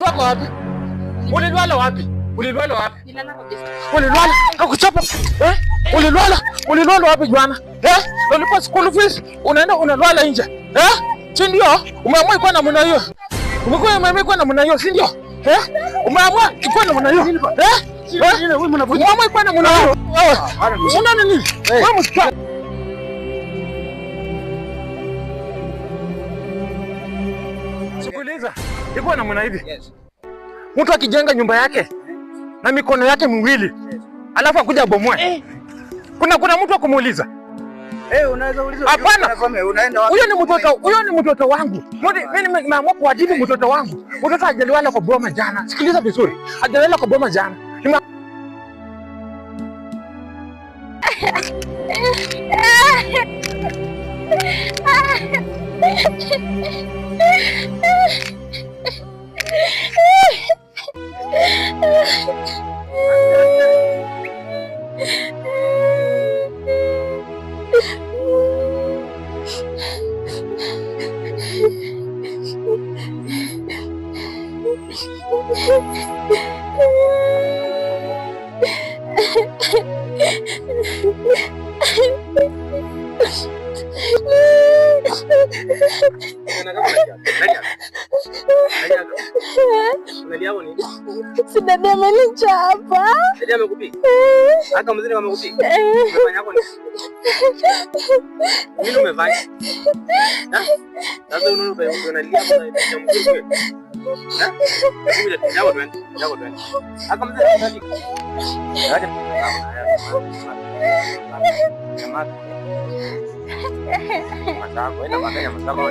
wako wapi? Ulilala wapi? Ulilala wapi? Nilala kabisa. Ulilala kakuchapa. Ulilala wapi Joana? Ulipo school fees unaenda unalala nje. Si ndio? Umeamua ikuwa namna hiyo. Umeamua ikuwa namna hiyo, si ndio? Umeamua ikuwa namna hiyo. Wewe mnavuja. Umeamua ikuwa namna hiyo. Unaona nini? Wewe msikia. Sikiliza. Ikuwa namna hivi. Yes. Mtu akijenga nyumba yake na mikono yake miwili, alafu akuja abomoe. Kuna mtu akumuuliza. Unaweza uliza. Hapana. Huyo ni mtoto wangu. Mimi nimeamua kuadhibu mtoto wangu. Mtoto hajaliwala kwa boma jana. Sikiliza vizuri. Hajaliwala kwa boma jana. Si dada amenichapa. Dada amekupiga? Hata mzee amekupiga? Umefanya hapo nini? Nini umefanya? Sasa unalia hapo na mzee. Jago twende. Hata mzee anataka. Aje. Jamaa. Masako, ina maganya masako.